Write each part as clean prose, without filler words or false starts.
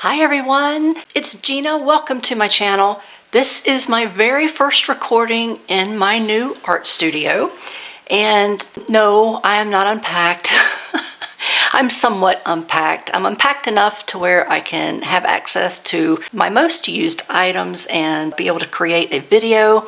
Hi everyone, it's Gina. Welcome to my channel. This is my very first recording in my new art studio. And no, I am not unpacked. I'm somewhat unpacked. I'm unpacked enough to where I can have access to my most used items and be able to create a video.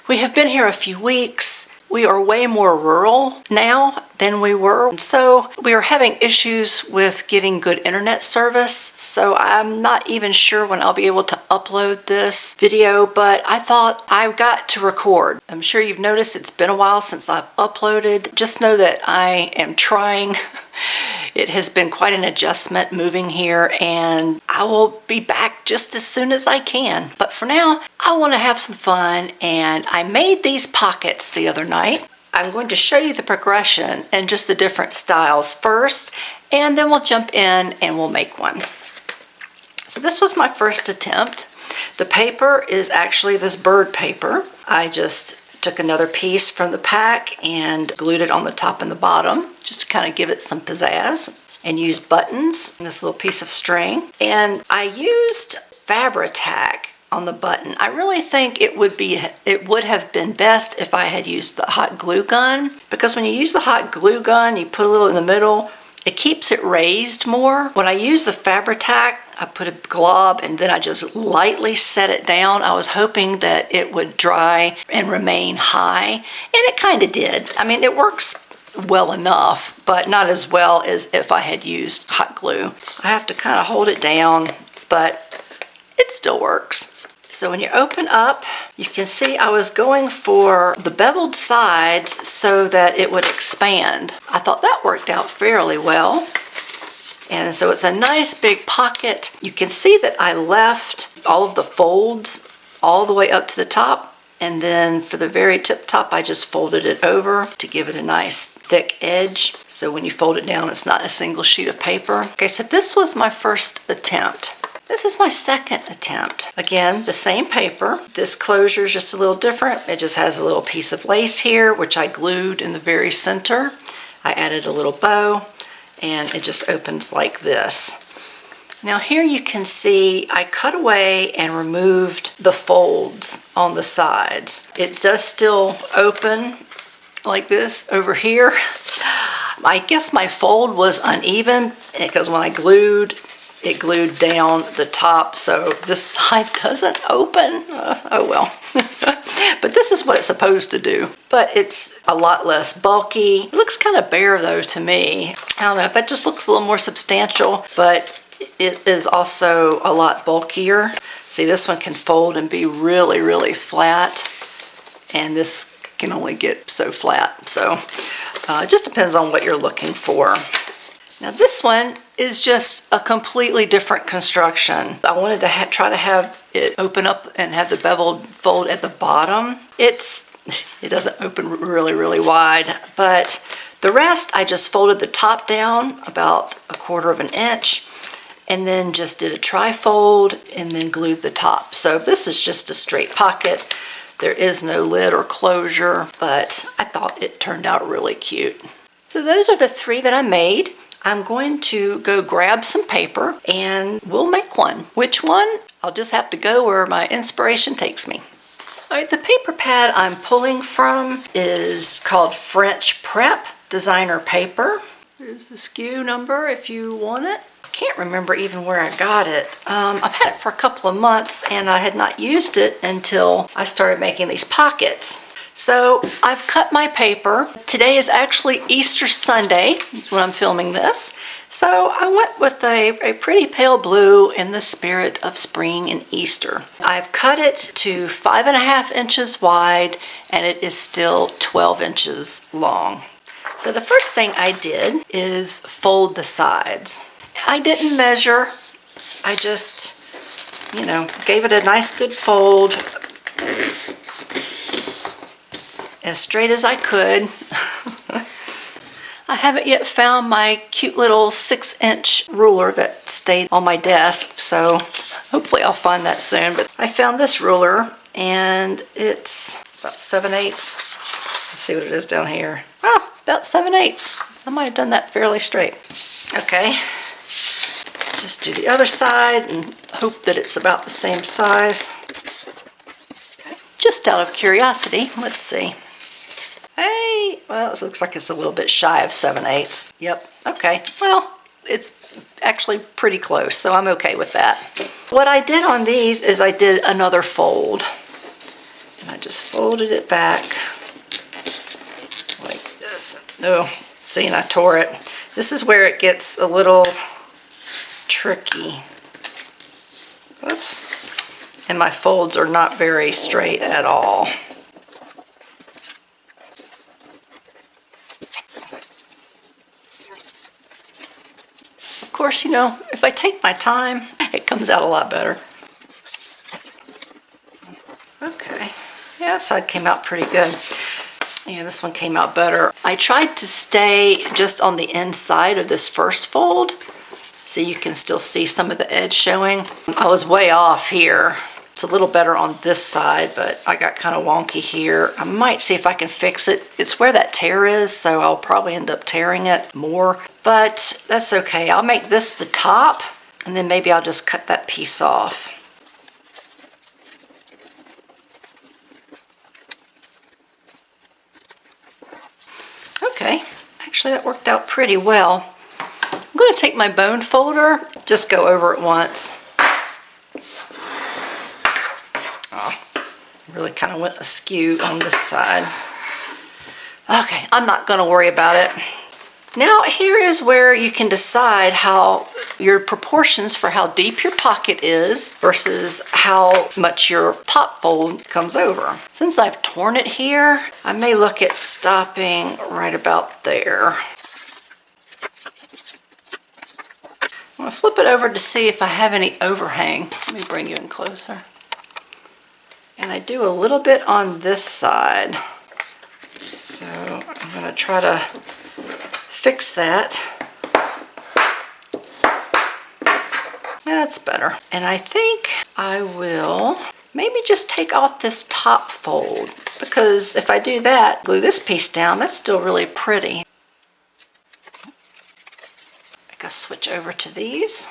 We have been here a few weeks. We are way more rural now than we were. So we are having issues with getting good internet service. So I'm not even sure when I'll be able to upload this video, but I thought I've got to record. I'm sure you've noticed it's been a while since I've uploaded. Just know that I am trying. It has been quite an adjustment moving here, and I will be back just as soon as I can. But for now, I want to have some fun, and I made these pockets the other night. I'm going to show you the progression and just the different styles first, and then we'll jump in and we'll make one. So this was my first attempt. The paper is actually this bird paper. I just took another piece from the pack and glued it on the top and the bottom just to kind of give it some pizzazz, and used buttons and this little piece of string. And I used Fabri-Tac on the button. I really think it would have been best if I had used the hot glue gun, because when you use the hot glue gun, you put a little in the middle, it keeps it raised more. When I use the Fabri-Tac, I put a glob and then I just lightly set it down. I was hoping that it would dry and remain high, and it kind of did. I mean, it works well enough, but not as well as if I had used hot glue. I have to kind of hold it down, but it still works. So when you open up, you can see I was going for the beveled sides so that it would expand. I thought that worked out fairly well. And so it's a nice big pocket. You can see that I left all of the folds all the way up to the top. And then for the very tip top, I just folded it over to give it a nice thick edge. So when you fold it down, it's not a single sheet of paper. Okay, so this was my first attempt. This is my second attempt. Again, the same paper. This closure is just a little different. It just has a little piece of lace here, which I glued in the very center. I added a little bow, and it just opens like this. Now here you can see I cut away and removed the folds on the sides. It does still open like this over here. I guess my fold was uneven because when I glued, it glued down the top, so this side doesn't open. Oh well. But this is what it's supposed to do. But it's a lot less bulky. It looks kind of bare though to me. I don't know if that just looks a little more substantial, but it is also a lot bulkier. See, this one can fold and be really, really flat, and this can only get so flat. So it just depends on what you're looking for. Now this one is just a completely different construction. I wanted to try to have it open up and have the beveled fold at the bottom. It doesn't open really, really wide, but the rest I just folded the top down about 1/4 of an inch, and then just did a tri-fold and then glued the top. So this is just a straight pocket. There is no lid or closure, but I thought it turned out really cute. So those are the 3 that I made. I'm going to go grab some paper and we'll make one. Which one? I'll just have to go where my inspiration takes me. All right, the paper pad I'm pulling from is called French Prep Designer Paper. There's the SKU number if you want it. I can't remember even where I got it. I've had it for a couple of months and I had not used it until I started making these pockets. So I've cut my paper. Today is actually Easter Sunday when I'm filming this. So I went with a pretty pale blue in the spirit of spring and Easter. I've cut it to 5.5 inches wide, and it is still 12 inches long. So the first thing I did is fold the sides. I didn't measure. I just, gave it a nice good fold, as straight as I could. I haven't yet found my cute little 6-inch ruler that stayed on my desk, so hopefully I'll find that soon. But I found this ruler, and it's about 7/8. Let's see what it is down here. Oh, about 7/8. I might have done that fairly straight. Okay, just do the other side and hope that it's about the same size. Just out of curiosity, let's see. Hey, well, it looks like it's a little bit shy of 7/8. Yep, okay. Well, it's actually pretty close, so I'm okay with that. What I did on these is I did another fold. And I just folded it back like this. Oh, see, and I tore it. This is where it gets a little tricky. Whoops. And my folds are not very straight at all. Of course, you know, if I take my time, it comes out a lot better. Okay, yeah, that side came out pretty good. Yeah, this one came out better. I tried to stay just on the inside of this first fold, so you can still see some of the edge showing. I was way off here. It's a little better on this side, but I got kind of wonky here. I might see if I can fix it. It's where that tear is, so I'll probably end up tearing it more, but that's okay. I'll make this the top, and then maybe I'll just cut that piece off. Okay, actually that worked out pretty well. I'm going to take my bone folder, just go over it once. Really kind of went askew on this side. Okay, I'm not going to worry about it. Now here is where you can decide how your proportions for how deep your pocket is versus how much your top fold comes over. Since I've torn it here, I may look at stopping right about there. I'm going to flip it over to see if I have any overhang. Let me bring you in closer. And I do a little bit on this side. So I'm going to try to fix that. That's better. And I think I will maybe just take off this top fold, because if I do that, glue this piece down, that's still really pretty. I gotta switch over to these.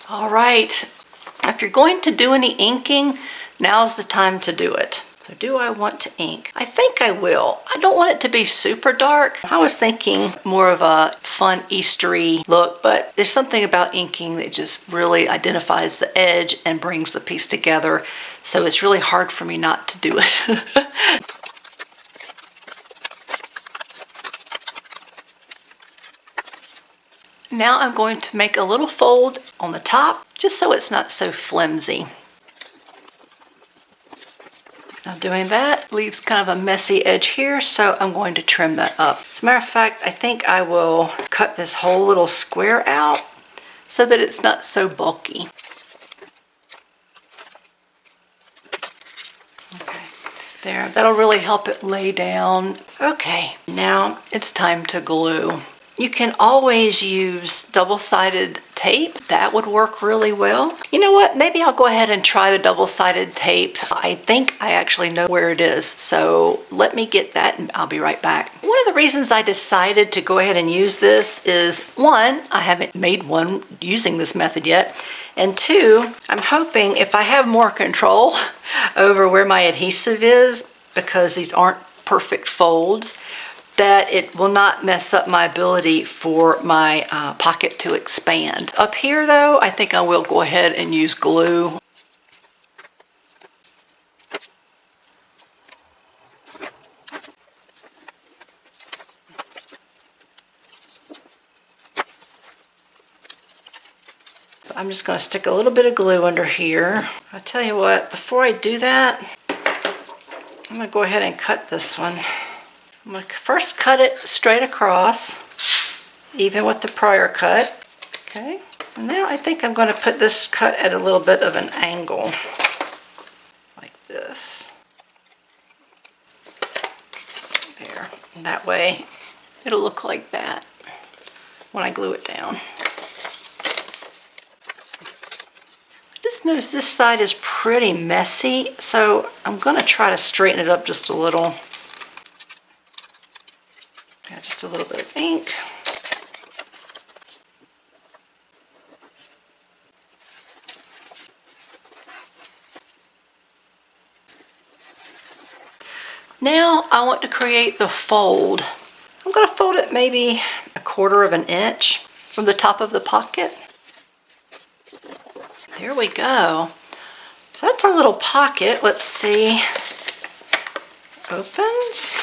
All right, if you're going to do any inking, now's the time to do it. So do I want to ink? I think I will. I don't want it to be super dark. I was thinking more of a fun Eastery look, but there's something about inking that just really identifies the edge and brings the piece together. So it's really hard for me not to do it. Now I'm going to make a little fold on the top, just so it's not so flimsy. Now doing that leaves kind of a messy edge here, so I'm going to trim that up. As a matter of fact, I think I will cut this whole little square out so that it's not so bulky. Okay, there, that'll really help it lay down. Okay, now it's time to glue. You can always use double-sided tape. That would work really well. You know what? Maybe I'll go ahead and try the double-sided tape. I think I actually know where it is, so let me get that and I'll be right back. One of the reasons I decided to go ahead and use this is, one, I haven't made one using this method yet, and two, I'm hoping if I have more control over where my adhesive is, because these aren't perfect folds, that it will not mess up my ability for my pocket to expand. Up here though, I think I will go ahead and use glue. I'm just going to stick a little bit of glue under here. I'll tell you what, before I do that, I'm going to go ahead and cut this one. I'm going to first cut it straight across, even with the prior cut. Okay, and now I think I'm going to put this cut at a little bit of an angle, like this. There, and that way it'll look like that when I glue it down. Just notice this side is pretty messy, so I'm going to try to straighten it up just a little. Add just a little bit of ink. Now I want to create the fold. I'm going to fold it maybe 1/4 of an inch from the top of the pocket. There we go. So that's our little pocket. Let's see. Opens.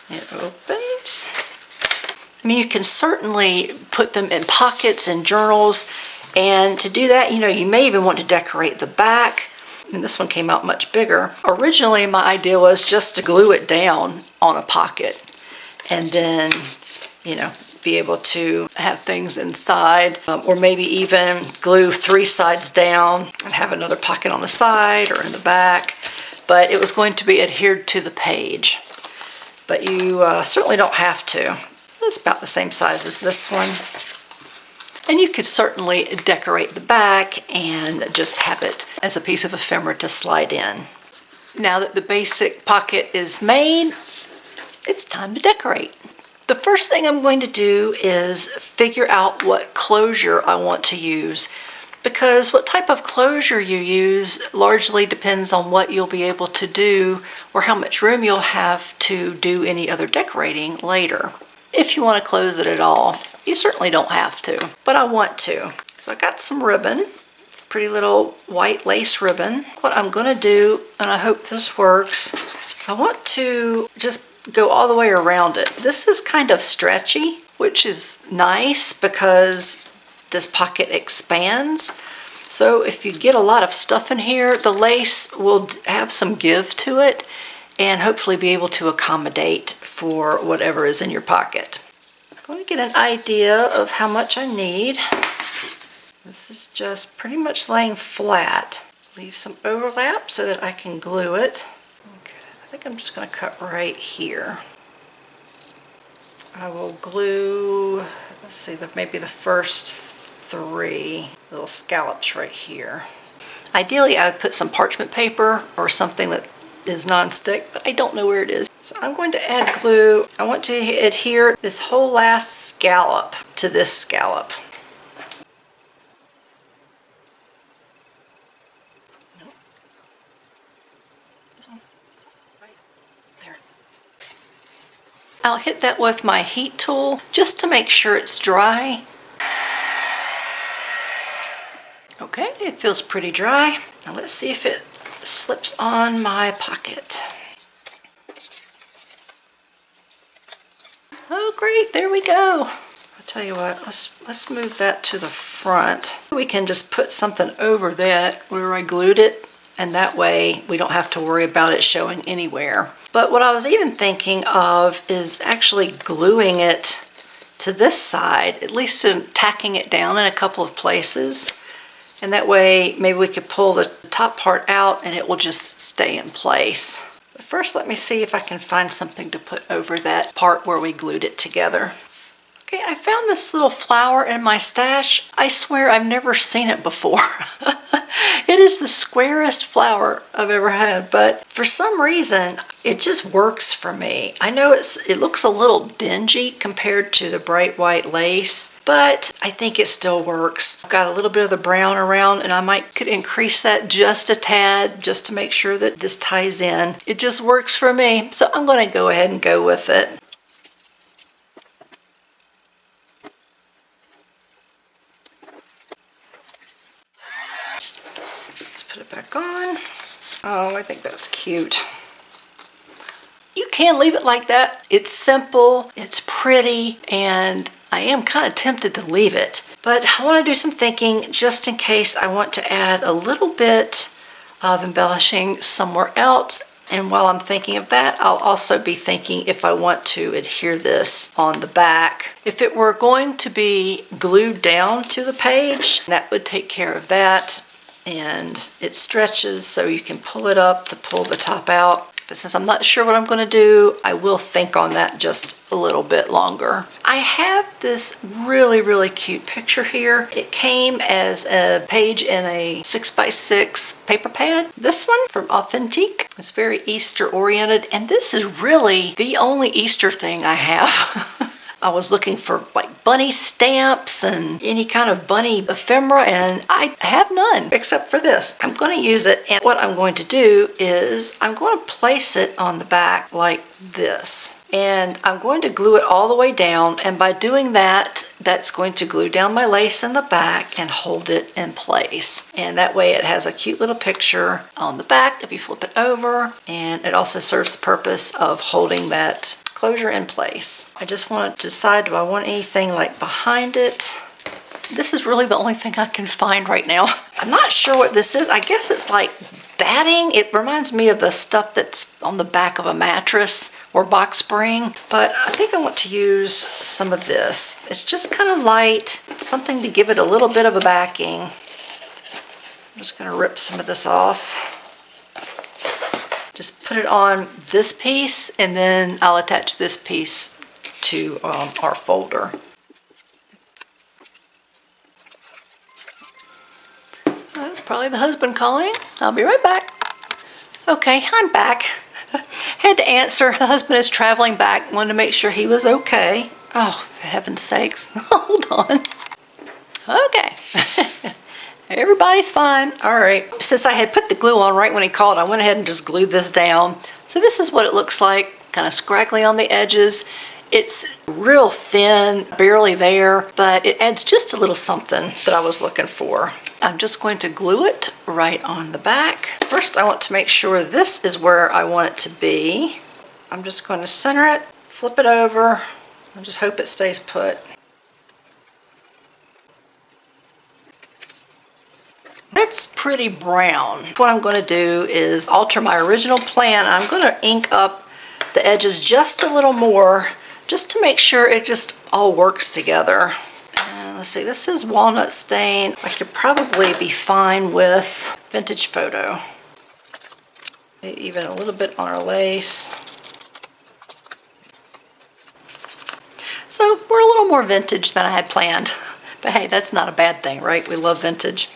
It opens. I mean, you can certainly put them in pockets and journals. And to do that, you may even want to decorate the back. And this one came out much bigger. Originally, my idea was just to glue it down on a pocket and then, be able to have things inside, or maybe even glue 3 sides down and have another pocket on the side or in the back. But it was going to be adhered to the page. But you certainly don't have to. It's about the same size as this one. And you could certainly decorate the back and just have it as a piece of ephemera to slide in. Now that the basic pocket is made, it's time to decorate. The first thing I'm going to do is figure out what closure I want to use, because what type of closure you use largely depends on what you'll be able to do or how much room you'll have to do any other decorating later. If you want to close it at all, you certainly don't have to, but I want to. So I got some ribbon. It's a pretty little white lace ribbon. What I'm going to do, and I hope this works, I want to just go all the way around it. This is kind of stretchy, which is nice because this pocket expands. So if you get a lot of stuff in here, the lace will have some give to it and hopefully be able to accommodate for whatever is in your pocket. I'm going to get an idea of how much I need. This is just pretty much laying flat. Leave some overlap so that I can glue it. Okay, I think I'm just going to cut right here. I will glue, let's see, maybe the first 3 little scallops right here. Ideally, I would put some parchment paper or something that is non-stick, but I don't know where it is. So I'm going to add glue. I want to adhere this whole last scallop to this scallop. I'll hit that with my heat tool just to make sure it's dry. Okay, it feels pretty dry. Now let's see if it slips on my pocket. Oh great, there we go. I'll tell you what, let's move that to the front. We can just put something over that where I glued it, and that way we don't have to worry about it showing anywhere. But what I was even thinking of is actually gluing it to this side, at least tacking it down in a couple of places. And that way maybe we could pull the top part out and it will just stay in place. But first let me see if I can find something to put over that part where we glued it together. Okay, I found this little flower in my stash. I swear I've never seen it before. It is the squarest flower I've ever had, but for some reason it just works for me. I know it looks a little dingy compared to the bright white lace, but I think it still works. I've got a little bit of the brown around, and I could increase that just a tad just to make sure that this ties in. It just works for me, so I'm going to go ahead and go with it. Put it back on. Oh, I think that's cute. You can leave it like that. It's simple, it's pretty, and I am kind of tempted to leave it. But I want to do some thinking just in case I want to add a little bit of embellishing somewhere else. And while I'm thinking of that, I'll also be thinking if I want to adhere this on the back. If it were going to be glued down to the page, that would take care of that. And it stretches so you can pull it up to pull the top out. But since I'm not sure what I'm going to do, I will think on that just a little bit longer. I have this really, really cute picture here. It came as a page in a 6x6 paper pad. This one from Authentique. It's very Easter oriented, and this is really the only Easter thing I have. I was looking for like bunny stamps and any kind of bunny ephemera, and I have none except for this. I'm going to use it, and what I'm going to do is I'm going to place it on the back like this. And I'm going to glue it all the way down, and by doing that, that's going to glue down my lace in the back and hold it in place. And that way it has a cute little picture on the back if you flip it over, and it also serves the purpose of holding that closure in place. I just want to decide, do I want anything like behind it? This is really the only thing I can find right now. I'm not sure what this is. I guess it's like batting. It reminds me of the stuff that's on the back of a mattress or box spring, but I think I want to use some of this. It's just kind of light, it's something to give it a little bit of a backing. I'm just going to rip some of this off. Just put it on this piece, and then I'll attach this piece to our folder. That's probably the husband calling. I'll be right back. Okay, I'm back. Had to answer. The husband is traveling back. Wanted to make sure he was okay. Oh, for heaven's sakes. Hold on. Okay. Everybody's fine. All right. Since I had put the glue on right when he called, I went ahead and just glued this down. So this is what it looks like. Kind of scraggly on the edges. It's real thin, barely there, but it adds just a little something that I was looking for. I'm just going to glue it right on the back. First, I want to make sure this is where I want it to be. I'm just going to center it, flip it over, and just hope it stays put. That's pretty brown. What I'm going to do is alter my original plan. I'm going to ink up the edges just a little more, just to make sure it just all works together. And let's see, this is walnut stain. I could probably be fine with vintage photo. Maybe even a little bit on our lace. So we're a little more vintage than I had planned. But hey, that's not a bad thing, right? We love vintage.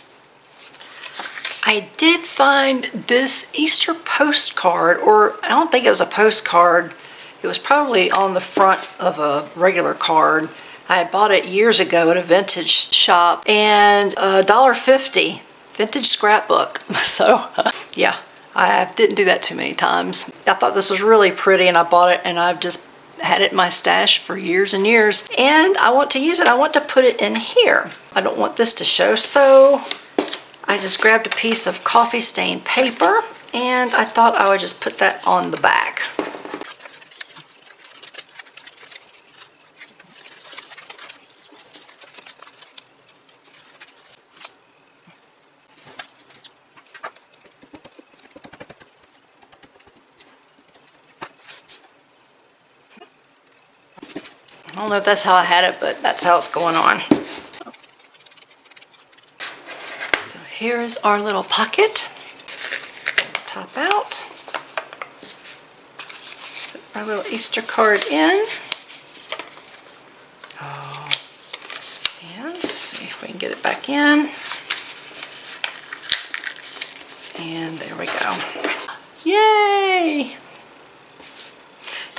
I did find this Easter postcard, or I don't think it was a postcard. It was probably on the front of a regular card. I had bought it years ago at a vintage shop, and $1.50 vintage scrapbook. So yeah, I didn't do that too many times. I thought this was really pretty, and I bought it, and I've just had it in my stash for years and years. And I want to use it. I want to put it in here. I don't want this to show, so I just grabbed a piece of coffee stained paper, and I thought I would just put that on the back. I don't know if that's how I had it, but that's how it's going on. So here is our little pocket. Top out. Put our little Easter card in. Oh, and let's see if we can get it back in. And there we go. Yay!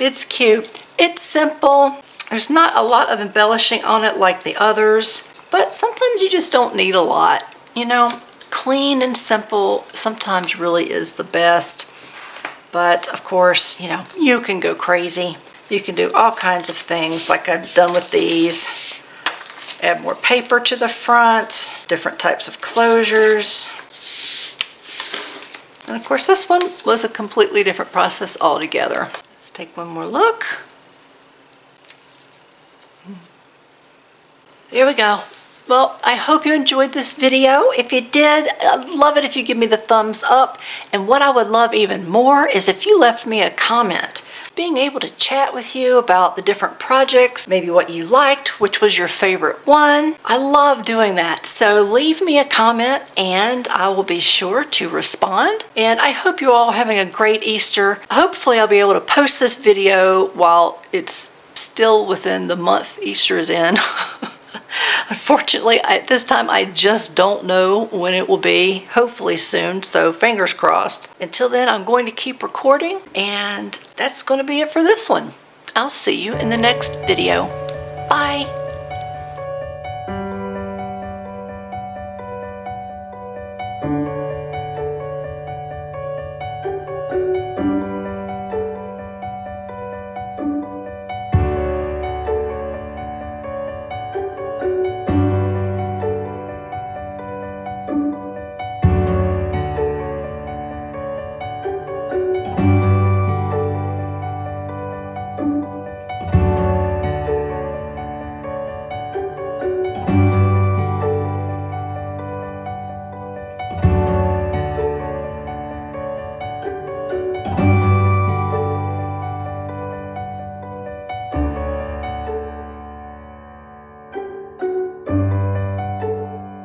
It's cute. It's simple. There's not a lot of embellishing on it like the others, but sometimes you just don't need a lot. You know, clean and simple sometimes really is the best. But of course, you know, you can go crazy. You can do all kinds of things like I've done with these. Add more paper to the front, different types of closures. And of course, this one was a completely different process altogether. Let's take one more look. There we go. Well, I hope you enjoyed this video. If you did, I'd love it if you give me the thumbs up. And what I would love even more is if you left me a comment. being able to chat with you about the different projects, maybe what you liked, which was your favorite one. I love doing that. So leave me a comment and I will be sure to respond. And I hope you all are having a great Easter. Hopefully I'll be able to post this video while it's still within the month Easter is in. Unfortunately, at this time, I just don't know when it will be. Hopefully soon, so fingers crossed. Until then, I'm going to keep recording, and that's going to be it for this one. I'll see you in the next video. Bye.